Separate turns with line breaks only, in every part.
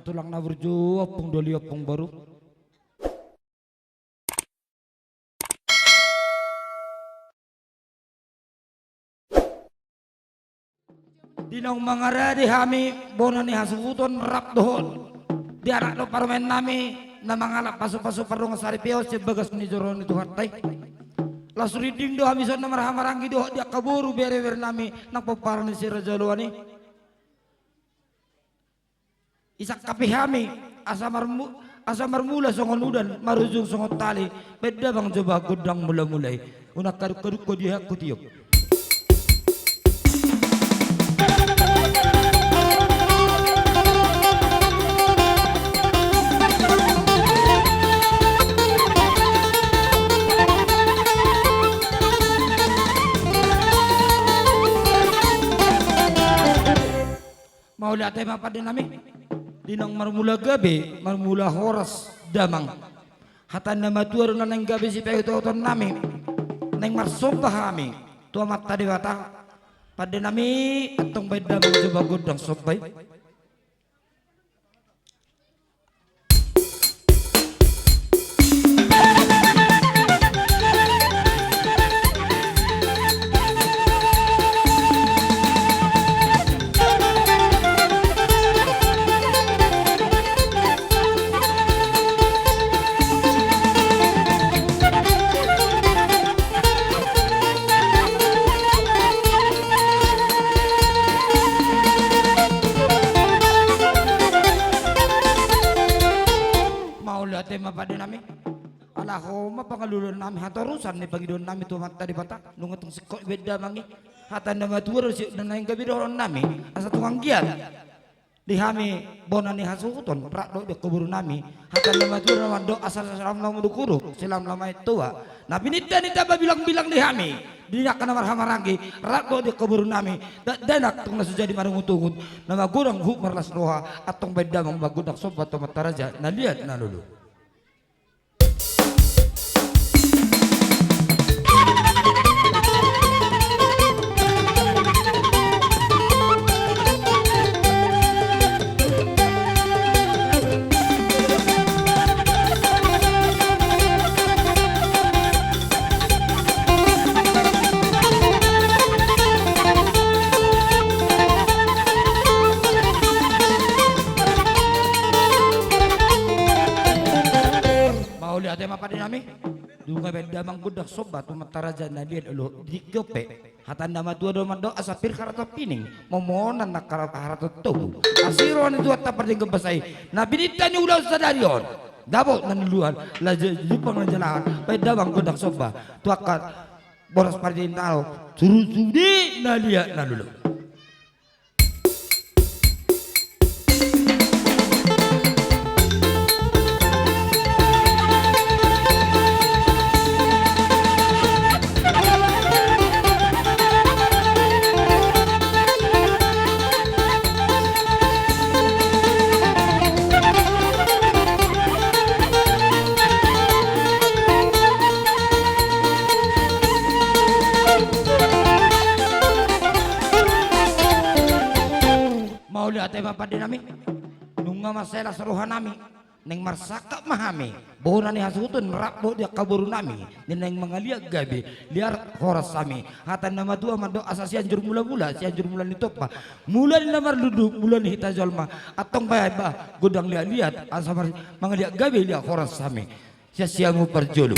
katulang na burjo opung doli opung baru. Dinong mangaradi hami bonan ni hasuton rap dohon. Di anak lo parmen nami na mangalap pasu-pasu parung sari pios sebagas ni joron itu hartai. Lasuri ding do hami son marhamaranggi do dia kaburu bere-bere nami nang paparan ni si Rajaluani. Isak kapi hami asamar mula songon udan marujung songon tali beda bang coba gudang mula-mulai unak kaduk-kaduk ko dia aku tiup. Mau lihat tema pada nami dinang marmula gabe marmula horas damang hatan nama tuaru nang gabe si peyo to nami neng marsombah kami tua mata dewata pada nami atong beda coba godang sobai. Tema pada nami ala homa pangalulun nami hatarusan ni pagidon nami tu mata di bata nungatong sikot beda mangi hatan nama tuar si nanaing gabidoron nami asa tukang giat di hami bonan ni hasuton prak do kubur nami hatan nama tuar nama do asal salam nama dukuru silam lama tua nabi nita bilang-bilang di hami dinak kana marhamaranggi rak do di kubur nami danak tung nasu jadi marungut-ungut nama gurang huk marlas roha atong beda mang bagudak sobat to mataraja na lihat na lulu. Tema pada nami dunga beda mang budak sobat mataraja na lihat ulu di gope hatan nama tua do mando asapir karato pining momonan nak karato tuh asiron itu atap perding kebasai nabi ditanya udah sadarion dabo nanuluan la jupang jalan beda mang budak sobat tuakat boros pardin talo suruh sudi na lihat na lulu. Tema pada nami nunga masalah seruhan nami neng marsakap mahami bohona ni hasutun rakbo dia kaburu nami neng mengalia gabe liar horas sami hatan nama tua mando asasi anjur mula-mula si anjur mula ni topa mula ni namar duduk mula ni hita jolma atong bayaba godang lihat asamar mengalia gabe liar horas sami sia-siamu perjolu.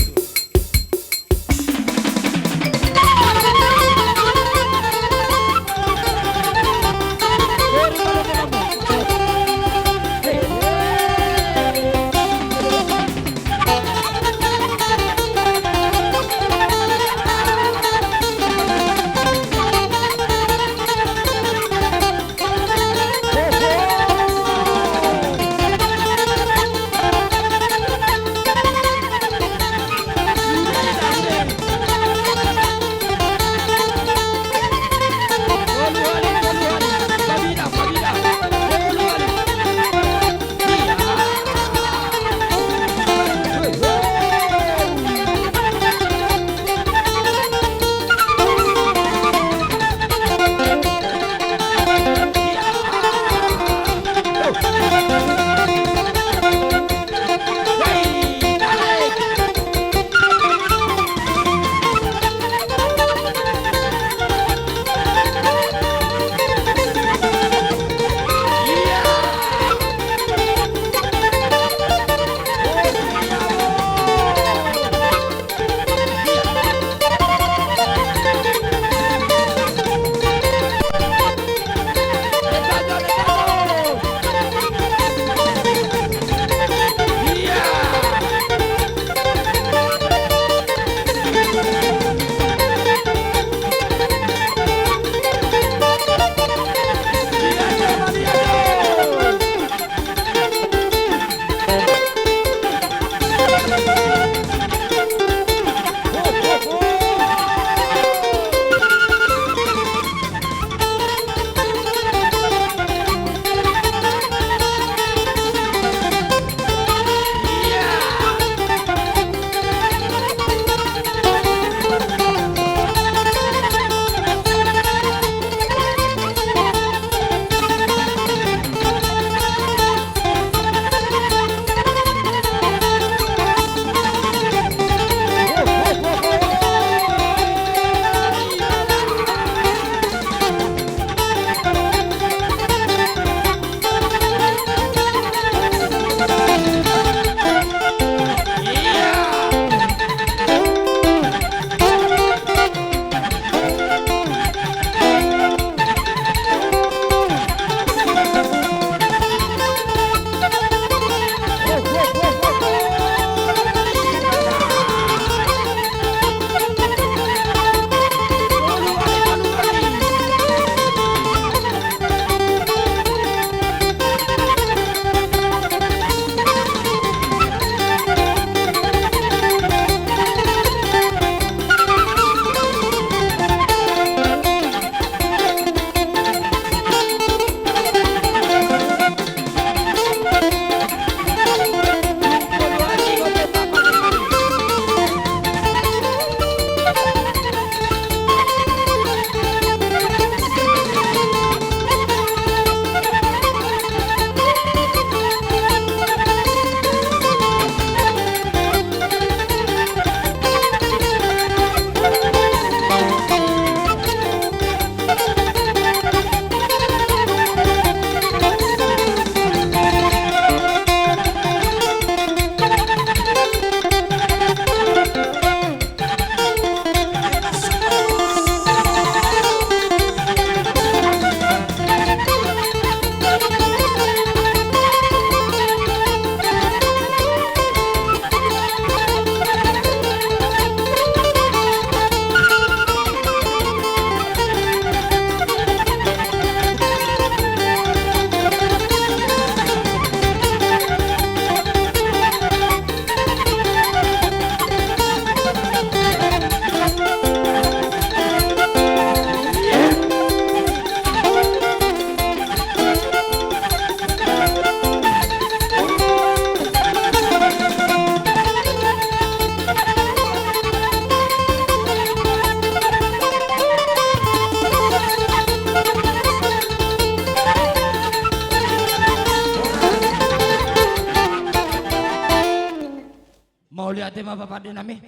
ate mapapade nami.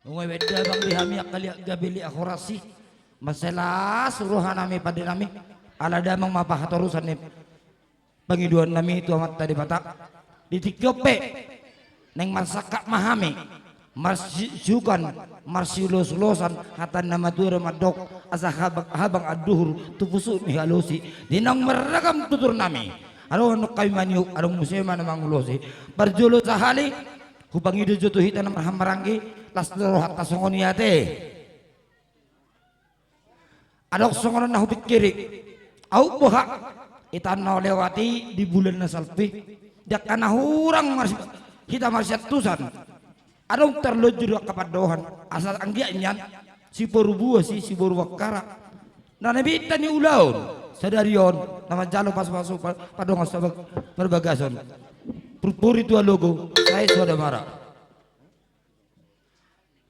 Ungay wedda bang dihami akali gabili akurasi. Masalah suruhan nami pada nami. Ala damang mapahatorusan ni Pangiduan nami itu amat tadi batak. Di tikyope neng marsaka mahami. Marsyukan marsyulos-losan hatan nama tura madok asa habang aduhur tupusu mihalusi dinang meragam tutur nami anu kami maniuk anu musema namang ulosi berjulu sahali hubang idu joto hita nama hamarangi las loro hatta songoniate adok songonan nahu pikiri au boha itan lewati di bulan nasalpi jakana hurang hita marsyatusan adong terlojur kapadohan asal anggiannya si porubua si boru wakara na nabi tani ulaun sadarion nama jalo pas masuk padong sabag perbagason purpuri tua logo saya sudah marah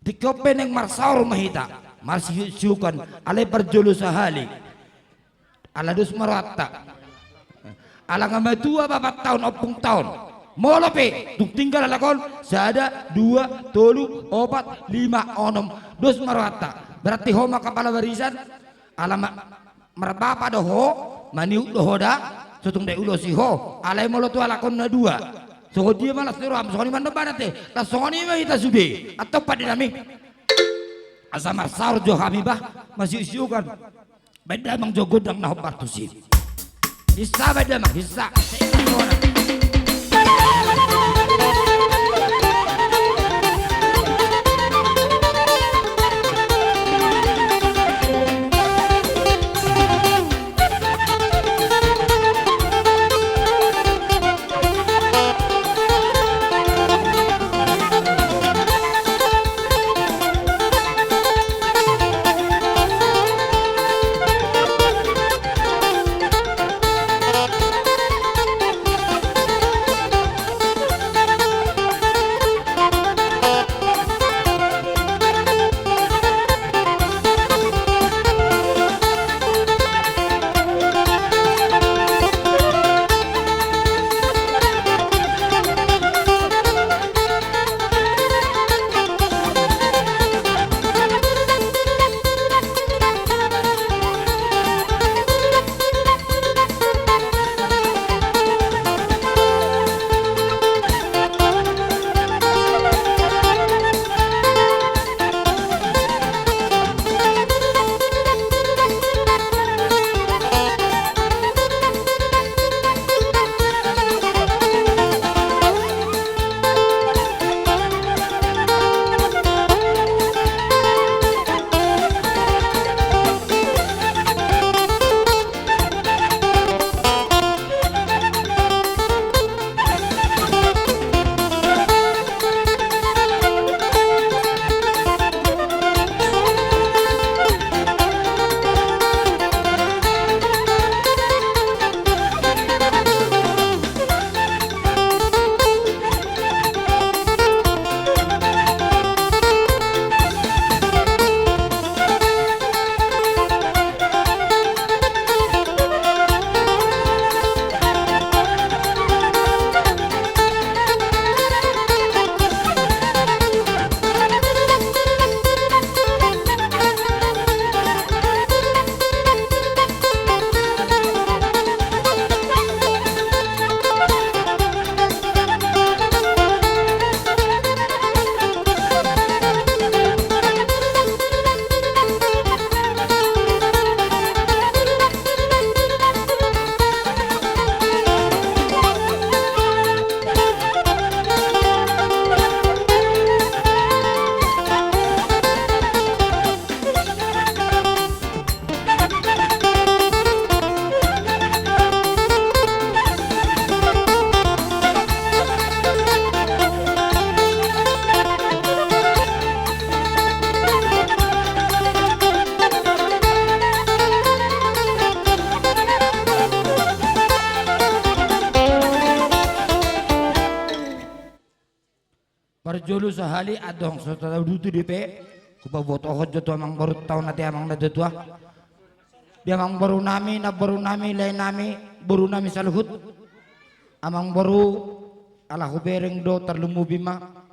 dikope neng marsaur mahita marsiukan ale perjulu sahali ala dus marata ala ngamatua bapak tahun opung tahun molope tuk tinggal lakon sada 2 3 4 5 6 dos marwata berarti homa kepala barisan alama merbapa doho maniu dohoda sutung dai ulo si ho alai molo tu lakon na 2 so dia malas teram soni manda banate la soni mah kita sude atau pada nami asama sarjo habibah masih isiukan beda mang jogodang nah partusi bisa beda mang bisa Parjolo sahali adong so tataw dutu DP kupaboto hodjo to amang baru tahun nanti amang na tua dia amang baru nami lain nami baru nami saluhut amang baru ala hubereng do terlumu bima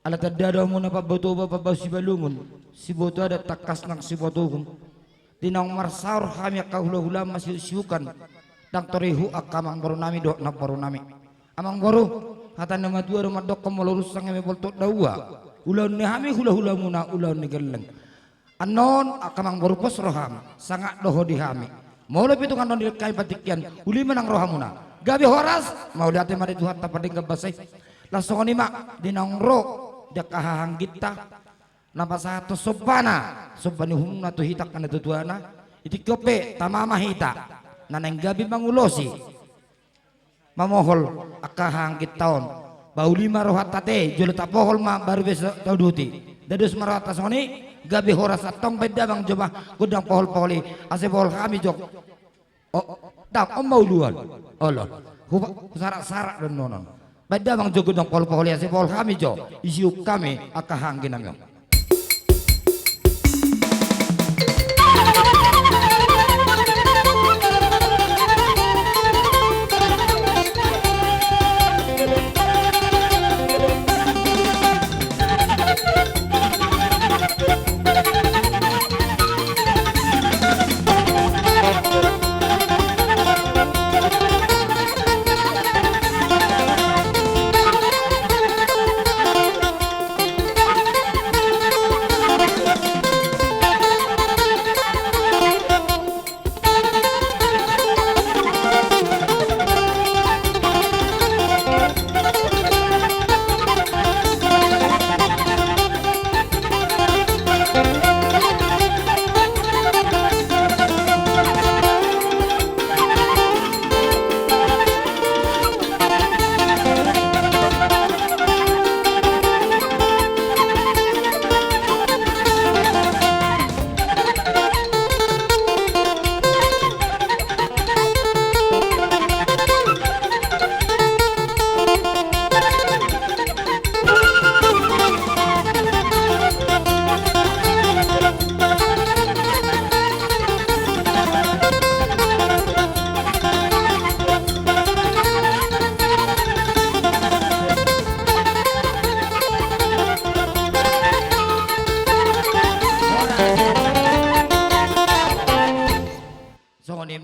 Ala tadada mo na pabato ba pabaw si balungon. Si boto ada takas ng si botohum. Tinang marsaur kami kahula-hula masiyukan. Dang torehu akamang baru nami do na baru nami. Amang baru hata nama dua rumah dok kemalurus sang kami boltot dawa. Ulan ni kami hula-hula muna ulan ni geleng. Anon akamang baru pos roham sangat doho di kami. Mau lebih tu kan don dirkai patikian uli menang rohamuna. Gabi horas mau lihat mari Tuhan tak pada ngabasai. Langsung ni mak dinangro dia kahang kita napa satu sobana sobani humna tu hitak kana tutuana iti kope tamama hita naneng gabi mangulosi mamohol akahang kitaon bau lima rohat tate jolo tapohol ma baru besok tauduti dadus marata soni gabi horas atong beda bang coba gudang pohol-poholi ase pohol kami jok oh tak mau luan Allah sarak-sarak dan nonon beda bang jok gudang pohol-poholi ase pohol kami jok isiuk kami akahang ginamyo.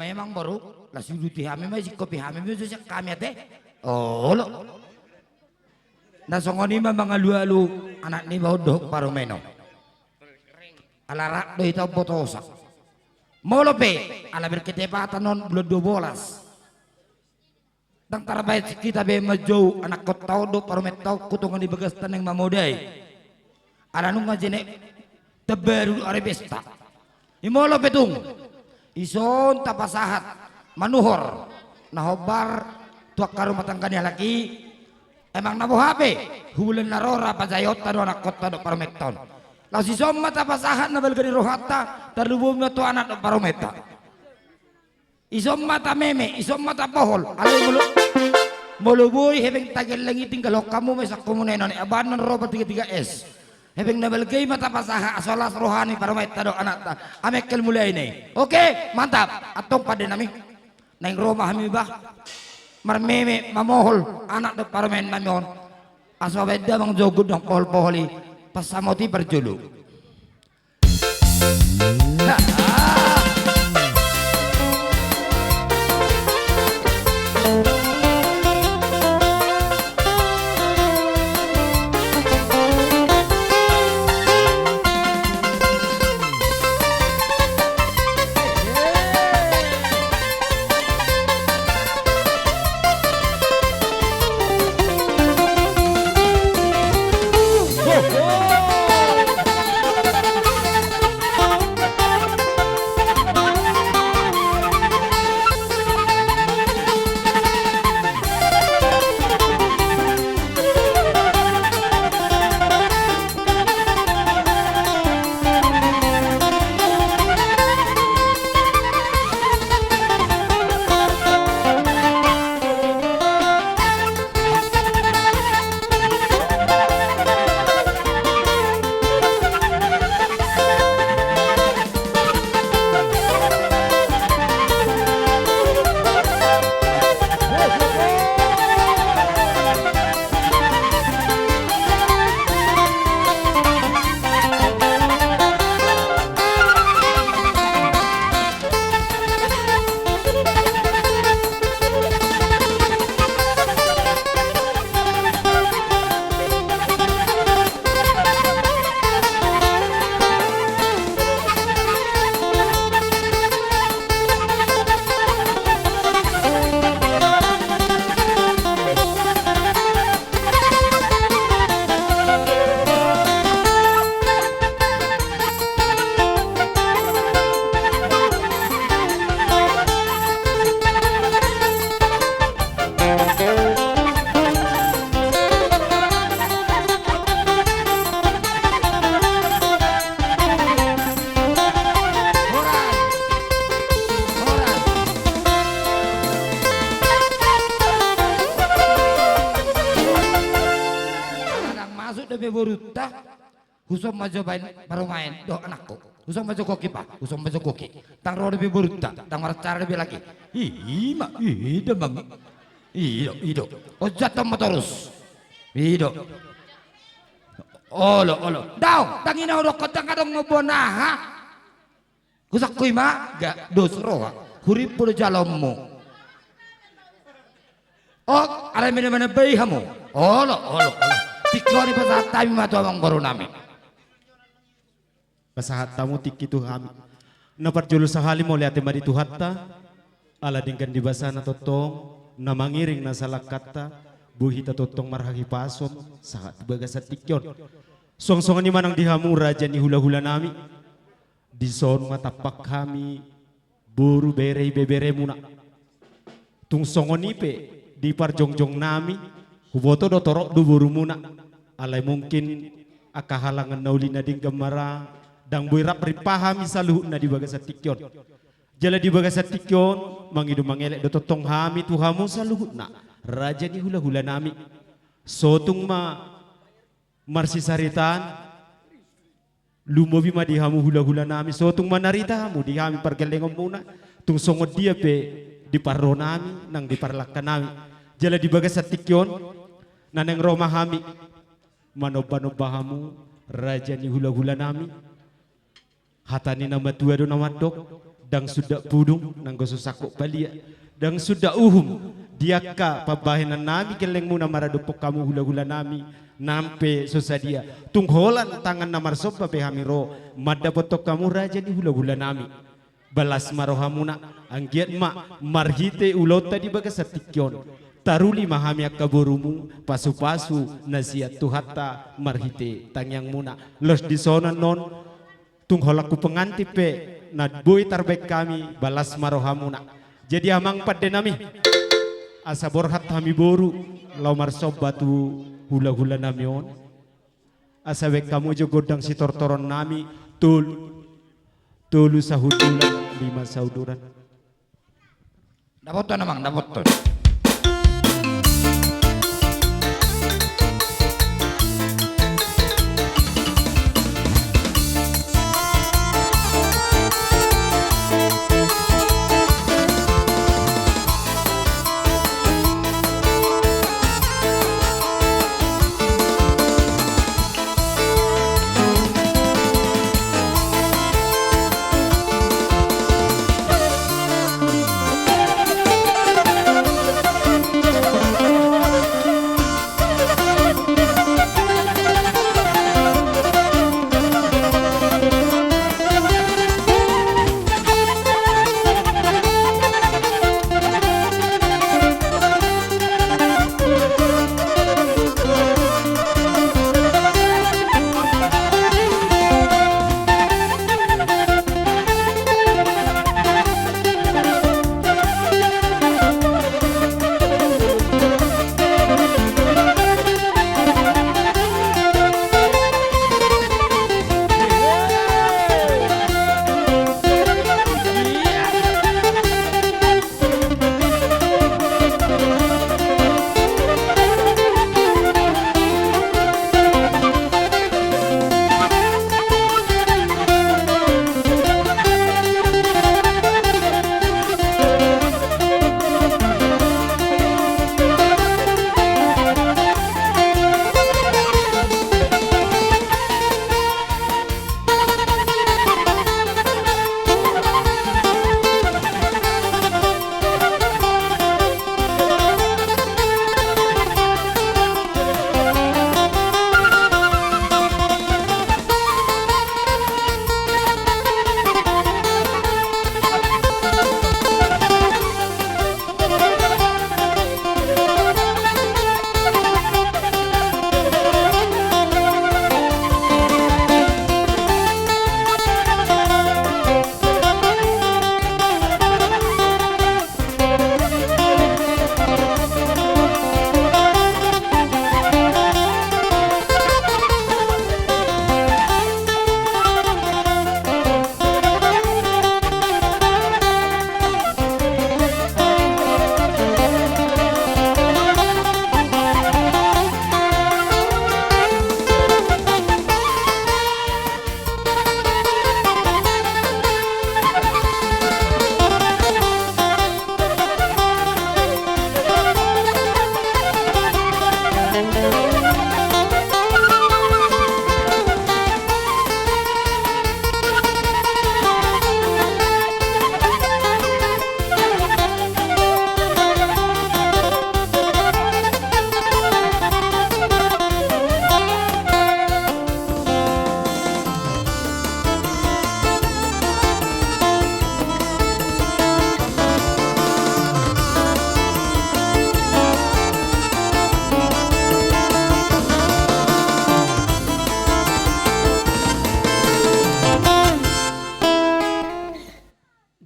Memang baru lah sudut hami masih kopi hami masih kami ate oh lo nah songoni memang alu anak ni bau dok paromeno alarak do itu botosa mau lope ala berketepatan non bulan 12 dan terbaik kita be majau anak kotau do parometau kutungan di begas taneng mamodai ala nunga jene teberu arebesta imo lope tung ison tapasahat manuhor nahobar tuak karo matangganya laki emang nabo hape hulen narora pajayot tado anak kota do parometon lalu si somma tapasahat nabal gani rohata terlubum tu anak do parometa isom mata meme isom mata pohol alay muluboy hebeng tagel langi tinggal kamu mesak kumunenon abanan roba 33S hebeng nabalgay matapasaha asolas rohani para may tado anak ta amekel mulai ini oke mantap atong pada nami neng Roma hami bah marmeme mamohol anak do para men namion aso beda bang jogod ng pohol-poholi pasamoti berjulu Usah maju main baru main do anakku. Usah maju koki pak, usah maju koki. Tang roda lebih berita, tang cara lebih lagi. Mak, ida bang, ido. Ojat sama terus, ido. Olo. Daw, tangina udah kadang-kadang ngobonaha. Kusak kui mak, gak dosro. Hurip puluh jalanmu. Oh, ada mana-mana bayi kamu. Olo. Tikori pasat kami matu abang baru nami.
Pasahat tamu tiki tu kami. Napar julu sahali mo lihat mari tu hatta. Ala dingkan di basana totong. Namangiring na salak kata. Buhita totong marhaki pasom. Sahat bagasat tikyon. Song-songan ni manang dihamu raja ni hula-hula nami. Di son matapak kami. Buru berei bebere muna. Tung songon ipe. Di parjongjong nami. Huboto do torok du buru muna. Alay mungkin akahalangan naulina ding gamara. Dang buirap ripahami saluh na di bagasat tikyon. Jala di bagasat tikyon mangidu mangelek do totong hami tuhamu saluh na. Raja ni hula-hula nami. Sotung ma marsisaritan lumobi ma dihamu hula-hula nami. Sotung manarita hamu dihami pargelengom muna. Tung songod dia pe di parro nami nang di parlakkan nami. Jala di bagasat tikyon naneng roma hami manoba-noba hamu raja ni hula-hula nami. Hatani nama tua do nama dok dang sudah pudung nang gosusako palia dang sudah diaka pabahenan nami keleng muna maradupok kamu hula-hula nami nampe sosadia tungholan tangan namar sopa pehamiro madda potok kamu raja ni hula-hula nami balas marohamuna anggiat ma marhite ulota di bagasat tikyon taruli mahami akaborumu pasu-pasu nasiat tuhata marhite tangyang muna los di sona non tungholaku pengantip pe nadboy tarbek kami balas marohamuna jadi amang padde nami asa borhat hami boru lau marsob batu hula-hula nami on asa wek kamu jo godang si tortoron nami tulu sahudulan 5 sauduran
dapat namang dapat.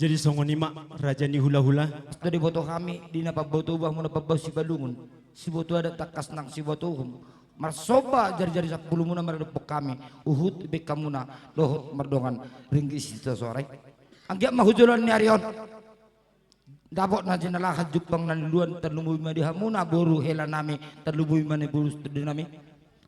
Jadi songonima raja ni hula-hula.
Sto di boto kami di napaboto bah muna pabaw si balungun. Si boto ada takas nang si boto hum. Marsoba jari-jari 10 muna maradupok kami. Uhud be kamuna lohot mardongan ringgi sita sore. Anggia mahujulan ni Arion. Dabot na jinalahat jupang nanluan terlumui madi hamuna boru hela nami terlumui mani buru studi nami.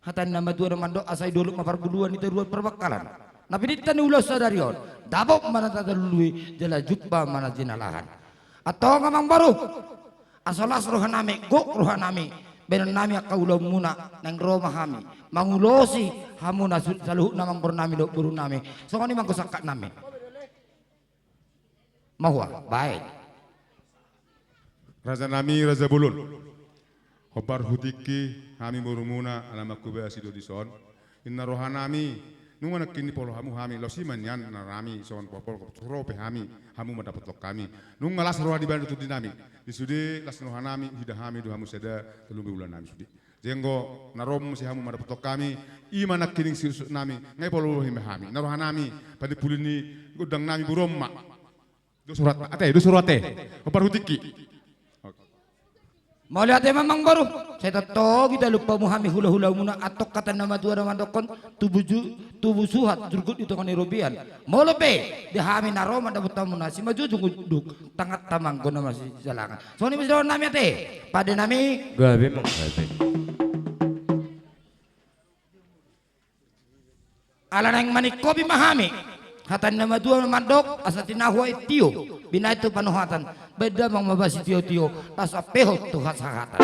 Hatan nama dua naman do asay dulu maparbuluan itu ruan perbakalan. Napilitan ni ulos sa Darion. Dabok mana tatalului jala juppa mana jinalahan. Atau ngamang baru. Asalas rohan nami, gok rohan nami. Benan nami akaulah muna nang roma kami. Mangulosi hamuna saluhuk namang buru nami do buru nami. So kani mangkusakat nami. Mahua, baik.
Raja nami Raja Bulun. Hobar hutiki kami murumuna alamak kubah sido dison. Inna rohanami nunga nakini polo hamu hami lo siman yan narami son popol rope hami hamu mendapat lok kami nunga las roha di bandu tu dinami di sudi las rohanami hidah hami do hamu seda telumbi ulan nami sudi jenggo narom si hamu mendapat lok kami iman nakini sirsu nami ngai polo hime hami narohanami pada pulini gudang nami buromma do surate hobar hutiki.
Mau lihat memang baru. Saya tahu kita lupa muhami hula-hula muna atok kata nama dua nama dokon tubuh suhat jurgut itu kan European. Mau lebih dihami naroma dapat tamu nasi maju junguduk tangat tamang kono masih jalangan. So ini bisa nami ate. Pada nami.
Gak memang gabe.
Ala nang manik kopi mahami. Hatan nama dua nama dok asatina huai tio. Bina itu panuhatan beda mang mabasi tio-tio asa pehot tuh hasahatan.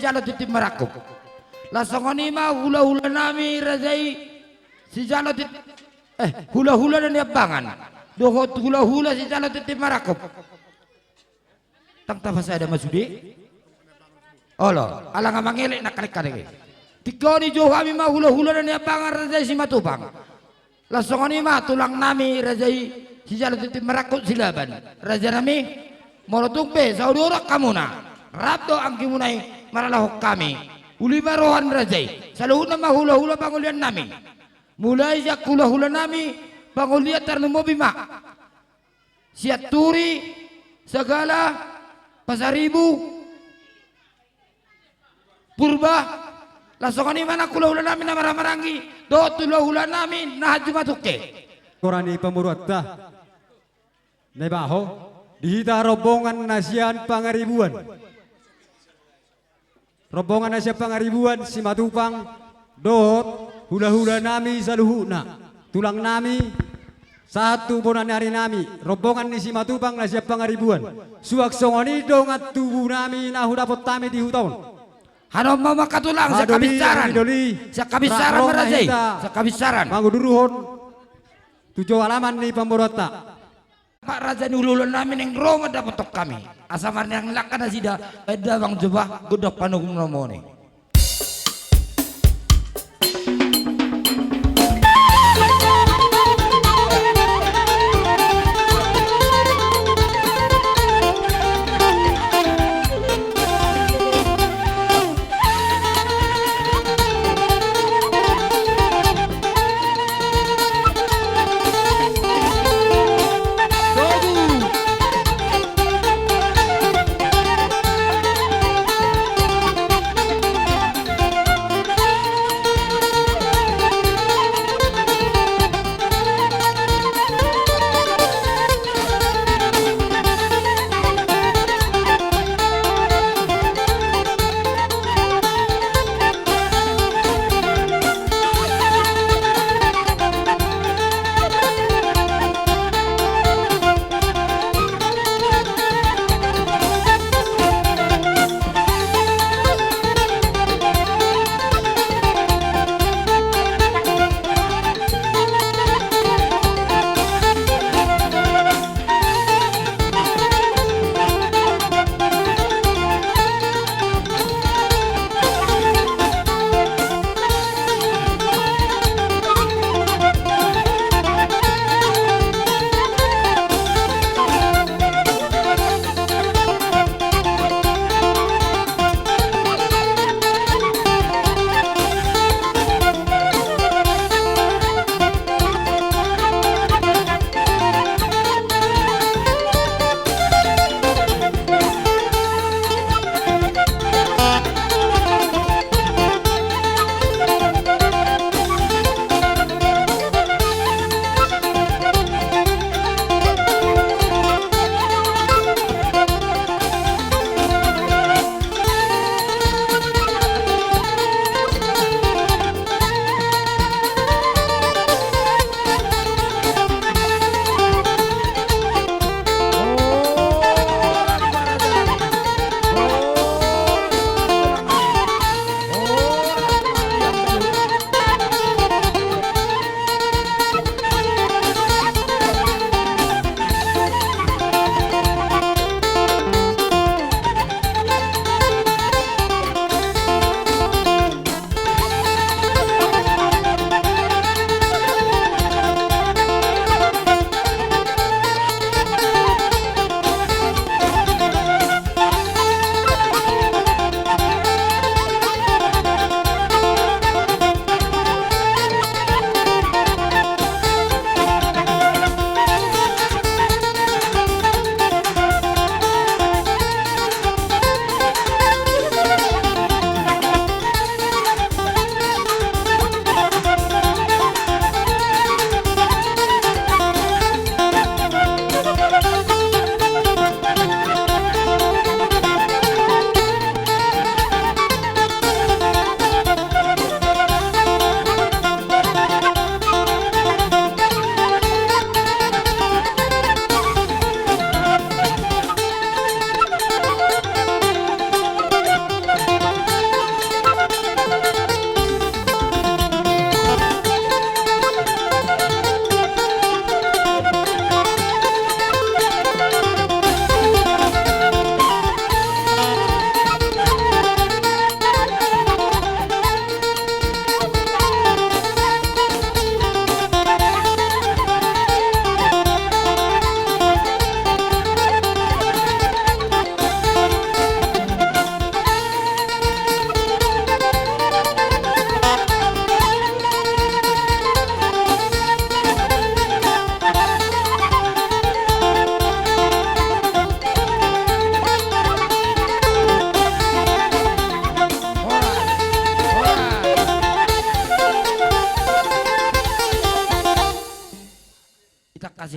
Jalo titip merakuk. Lasongoni mah hula-hula nami razai si jalo titip hula-hula dan yabangan. Dohot hula-hula si jalo titip merakuk. Tang tafasa ada masudi. Olo, alang amangelek nak kalik-kalik. Tikoni jo kami mah hula-hula dan yabangan razai si matubang. Lasongoni mah tulang nami razai si jalo titip merakuk silaban. Raja nami molotung be saudorak kamuna. Rabdo angki munai maralahok kami uli barohan rajai saluhut nama hula-hula pangulian nami mulai jak hula-hula nami pangulian tarnumo bima siat turi segala pasaribu purba lasokani mana hula-hula nami nama marangi do hula-hula nami nah jumatuke
Korani pemurwata nebaho dihita rombongan nasian pangaribuan. Rombongan Asia pangaribuan si matupang dohot hula-hula nami saluhuna tulang nami satu bonan hari nami rombongan ni si matupang Asia pangaribuan suak songoni dongat tubuh nami nahu dapat tami di hutaun
hanom mama katulang sa kabisaran merajai sa kabisaran
manguduruhon tujuh halaman ni pemborota
Pak Raja nululun namin yang Roma dapat tok kami asamar yang lakan asida eda bang jebah godok panugum nomone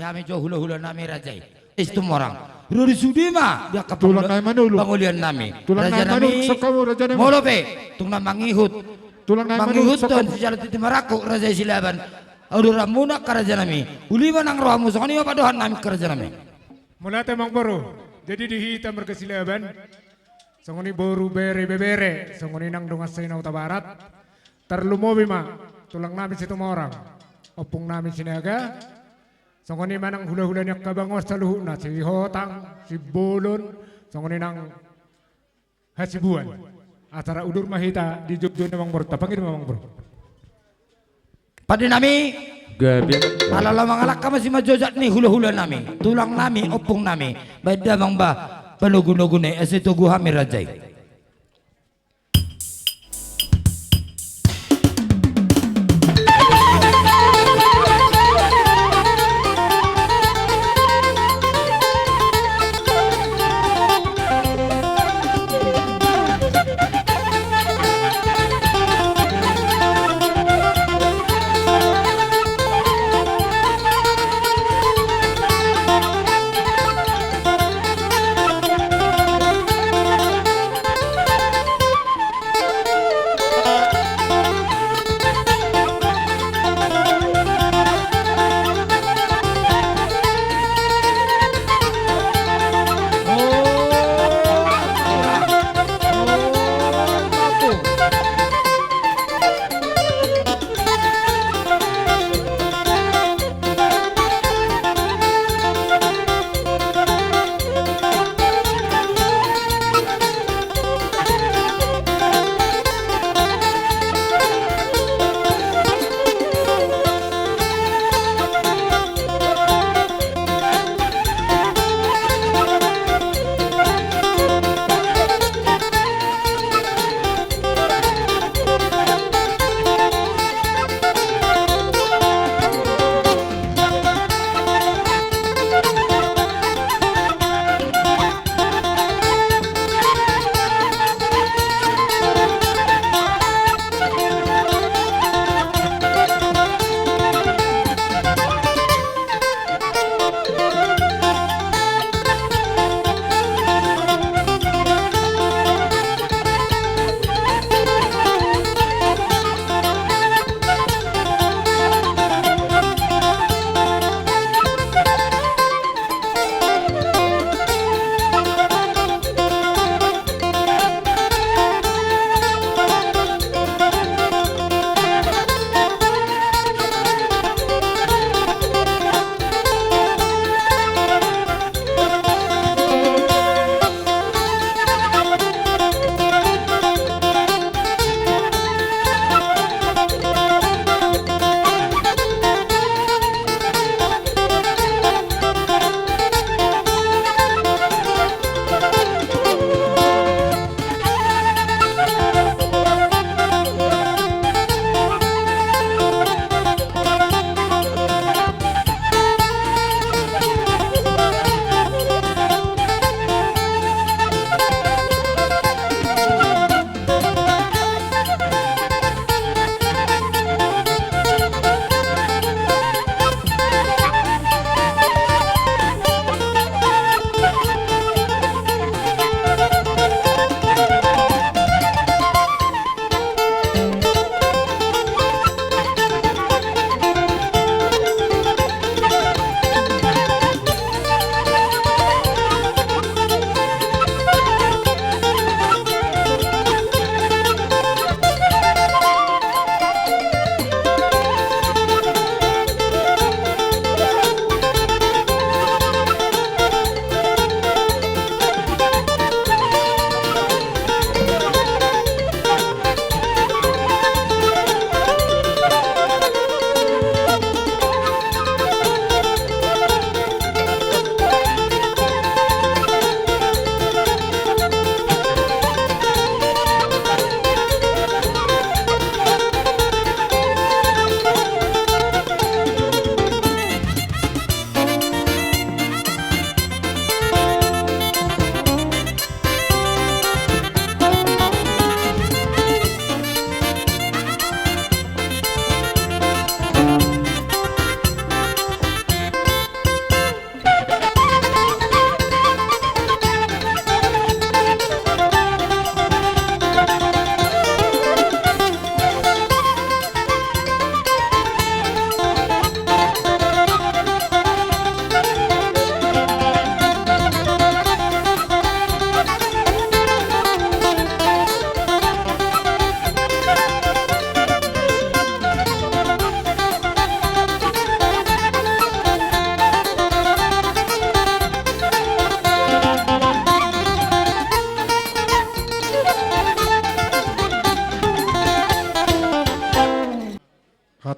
hami jo hula-hula nami rajai. Istum orang. Ruri Sudima dia
Tulang nai manulu.
pangulian nami.
Tulang nai manulu sakamu raja nami.
Molope tungna mangihut.
Tulang nai
Mangihut
manulu
ton
sakamu.
secara titi maraku raja silaban. Audura muna karaja nami. Ulima nang rohamu sokoni apa dohan nami karaja nami.
Mula temang boro. Jadi dihitam berkesilaban. Songoni boru bere bebere. Songoni nang dungas sa inauta barat. Terlumobi ma. Tulang namin situ orang. Opung namin sinaga. Songoni manang hula-hula niya kabangos sa luho na. Si Hotang, si Bolon. Songoni nang hasibuan. Atara udur mahita di Jogja namang boro. Tapangin namang boro.
Pada nami
Gabi.
alala mangalak ka masih majojat nih hula-hula nami. Tulang nami opung nami. Beda bang ba panugun-nugun esito guhami rajai.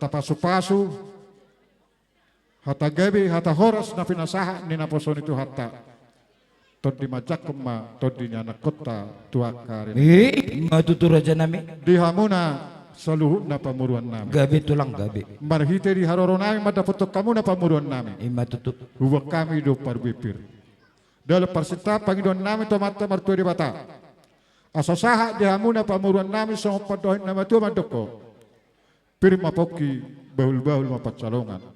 hata pasu-pasu, hata gabi, hata horas na pinasaha ni naposon itu hata. Tod di majakuma, tod di nyana kota tuakar.
Matutur aja nami.
Di hamuna saluhut na pamuruan nami.
Gabi tulang gabi.
Marhite di haroro nami madapotok kamu na pamuruan nami.
Matutur.
Huwag kami do parbipir. Dalam persita Panginoon namin tomata martua di bata. Asasaha di hamuna pamuruan nami sa padohin na matua mandoko. Pirma poki bahul-bahul mapatsalongan.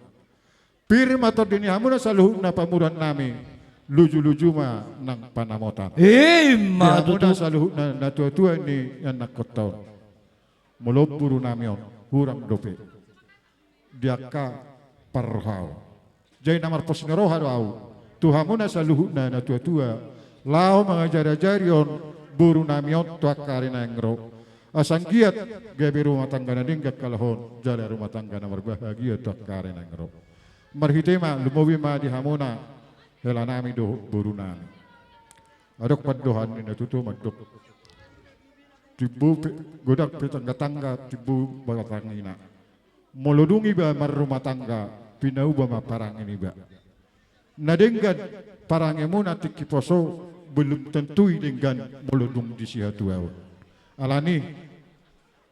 Pirma to dini hamuna sa luhuk na pamuruan nami. Luju-luju ma ng panamotan.
Matutur.
Hamuna sa luhuk na natua-tua ni yan nakotaw. Mulot buru namion, huram dope. Diaka parhau. Jai namar posneroha doau. Tuhamuna sa luhut na natua-tua. Lao mga jari-jarion buru namion tuakarina yang ro. Asang giat gabi rumah tangga na dinggat kalahon. Jari rumah tangga na marbahagia tuakarina yang ro. Marhitema lumawi ma di hamuna. Hela nami do buru nami. Adok padohan ni natutu magdok. Tibu godak petangga-tangga tibu bagatangina. Molodungi ba mar rumah tangga pinau ba maparang ini ba. Nadenggan parang emuna tiki poso belum tentu dengan molodung di sihatuaw. Alani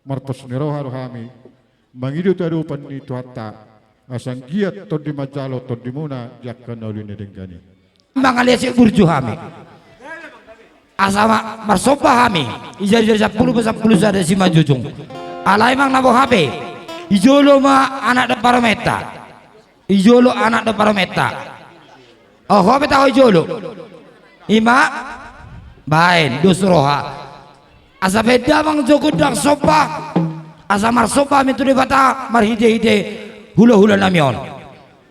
marpos neroha rohami mangidu tadu pani tuata asang giat tod di majalo tod di muna jakkan ulin denggani.
Mangalia si burju hami. Asama marsopa hami. Ijari 10 ada si majujung. Alai mang nabo HP. Ijolo ma anak da parameta. Ijolo anak da parameta. Oh, HP tahu ijolo. Ima bain dusroha. Asa beda mang jogo dak sopa. Asa marsopa mitu de bata marhide-hide hula-hula namion.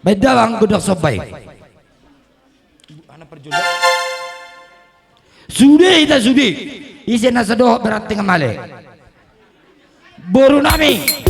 Beda bang godak sopai. Anak perjudak. Sudi ita sudi. Isi nasa doh berat tengah male. Boru nami.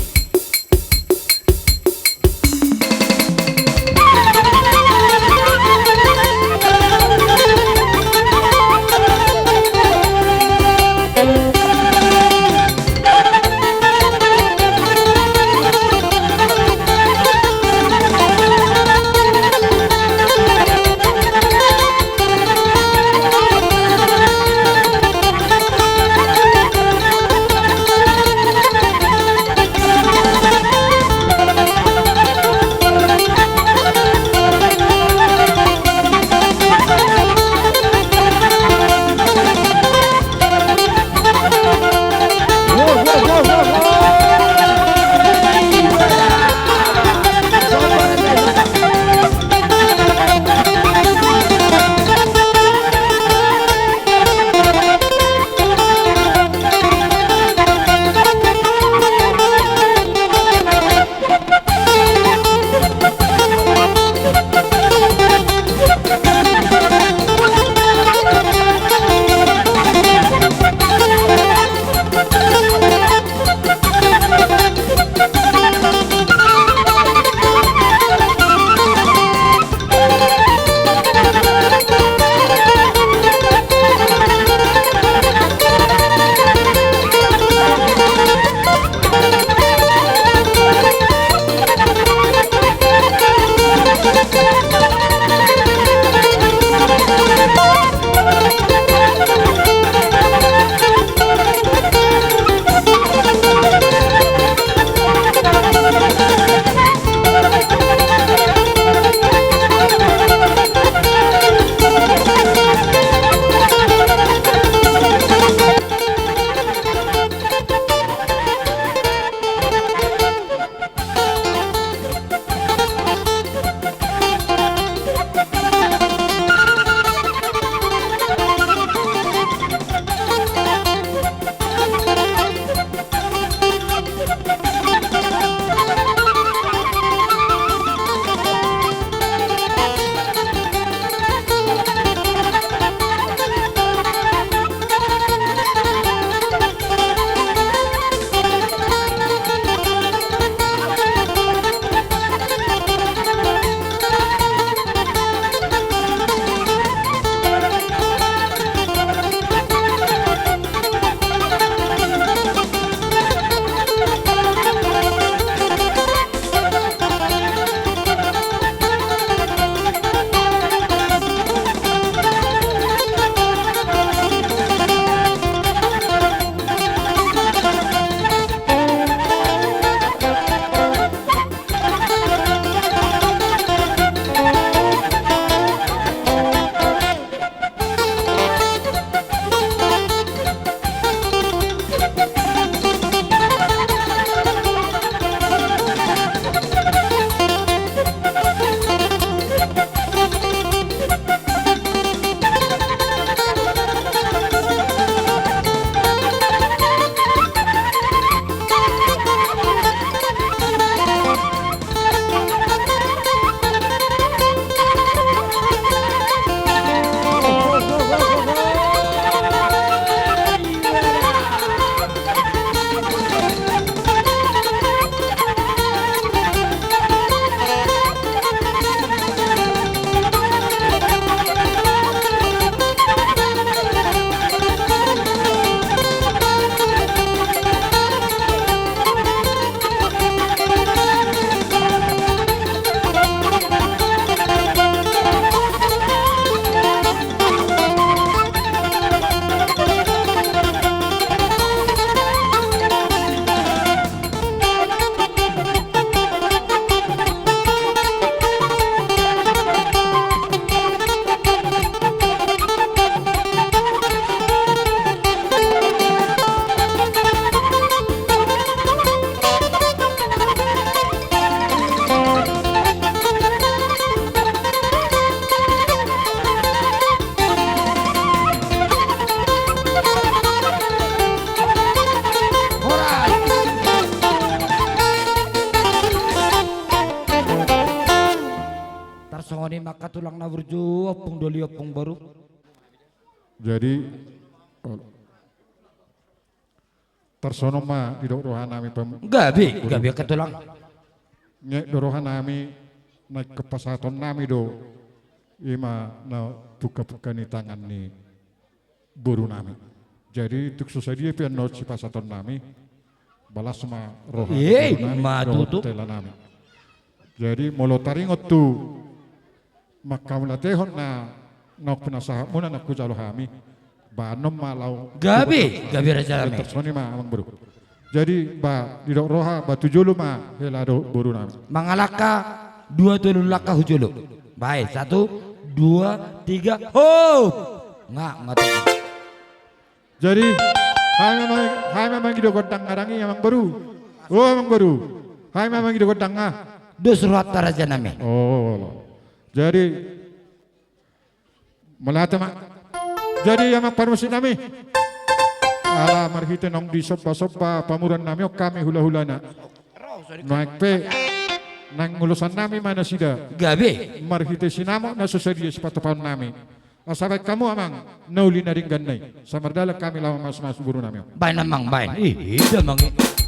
ngawur jo opung doli opung baru.
Jadi tersono ma di rohan nami
Gabi ketulang.
nyek dorohan nami naik ke pasaton nami do ima na buka-buka ni tangan ni buru nami. Jadi tuk susah dia pian not si pasaton nami balas ma rohan
ma tutu.
nami. Jadi molo taringot tu makamlatehon na nok penasahat muna nak kujalo hami banom malau
Gabi raja lame.
tersoni ma amang buru. Jadi ba di dok roha ba tujulu ma helado buru nami.
Mangalaka 2 tulun laka hujulu. Baik 1 2 3 ho. Nggak.
Jadi hai memang hidup godang ngarangi amang baru. Oh amang baru. Hai memang hidup godang ah.
Dos rata raja name.
Oh. Jadi melata mak. Jadi amang parmusin nami. Ala marhite nong di sopa pamuran nami o kami hula-hulana. Naik pe nang ngulusan nami mana sida.
Gabi.
Marhite sinamo na susadia sepatu paun nami. Asabay kamu amang nauli na rin ganay. Samardala kami lawan mas buru nami.
Bain namang bain. Ida mangi.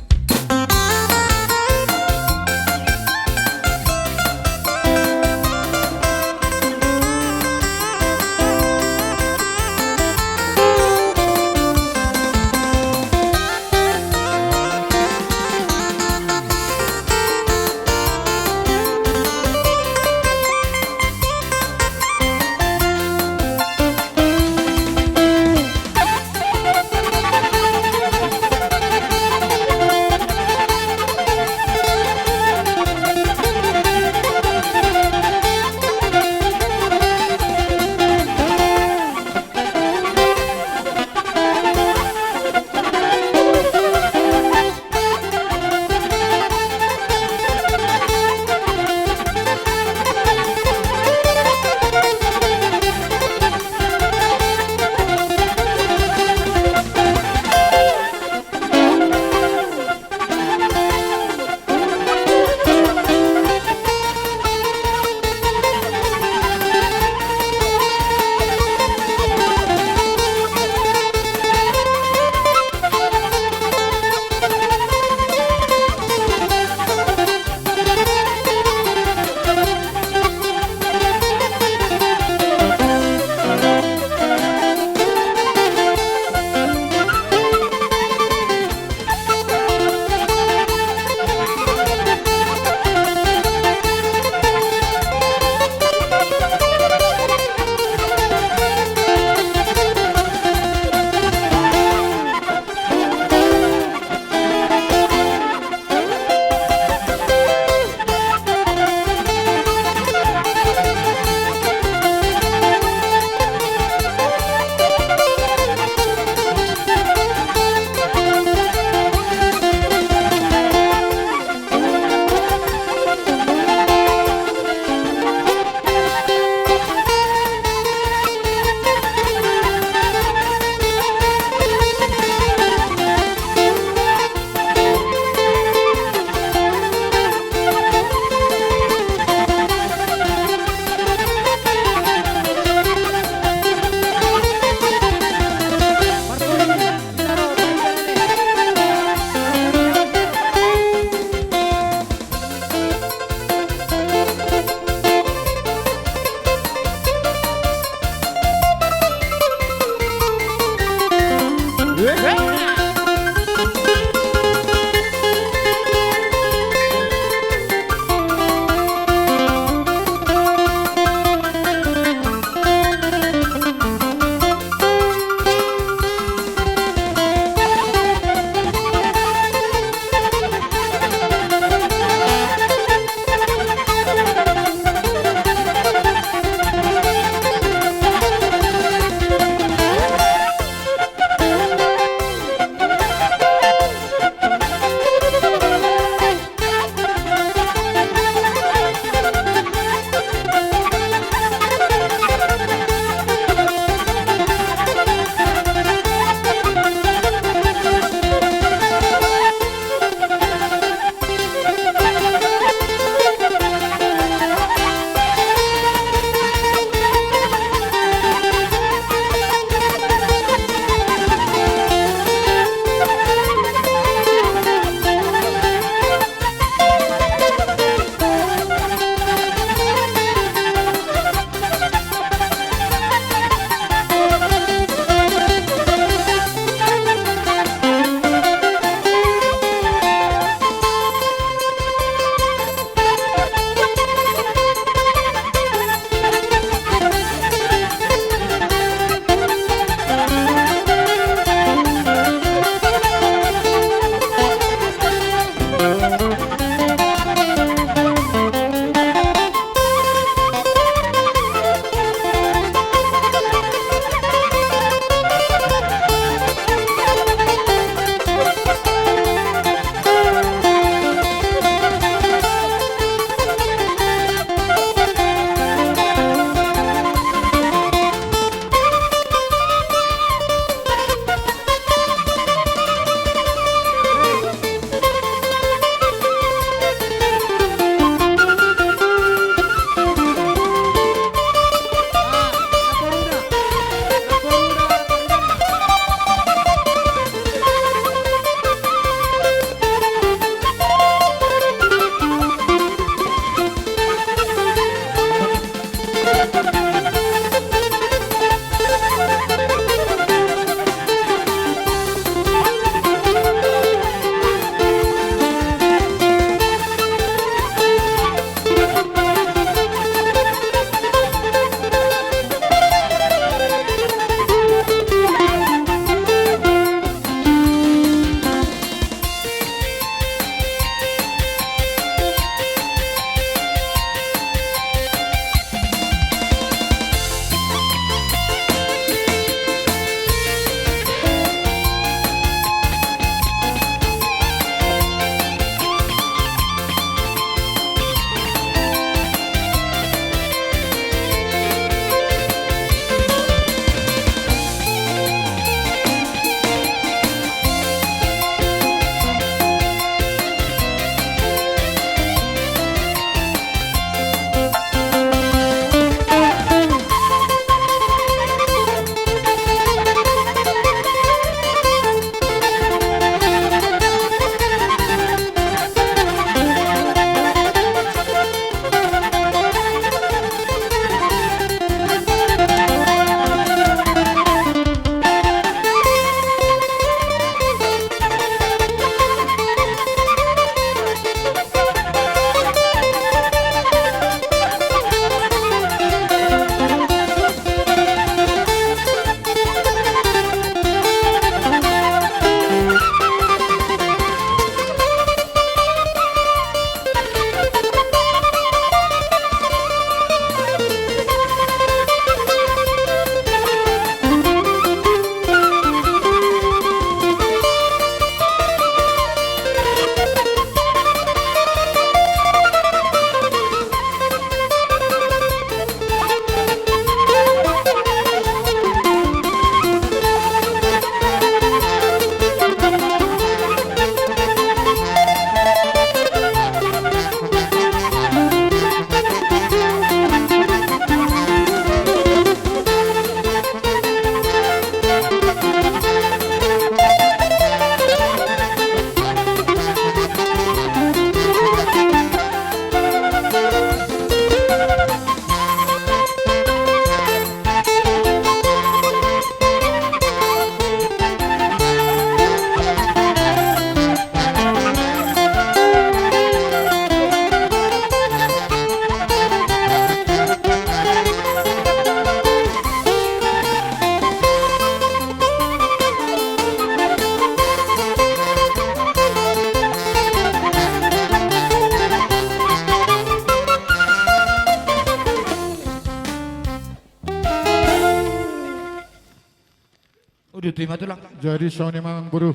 Udah terima tulang.
Jadi soni mang buruh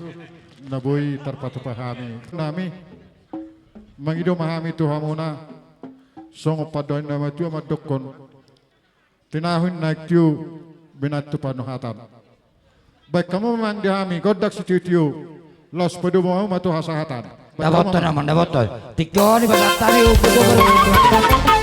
nabui terpatu pahami. Nami mangido mahami tuhamuna songo padoin nama tu amat dokon. Tinahun naik tiu binatu panuhatan. Baik kamu memang dihami godak sitiu los pedu mau matu hasahatan.
Dapat naman, dapat. Tikyo ni bagat tali upo.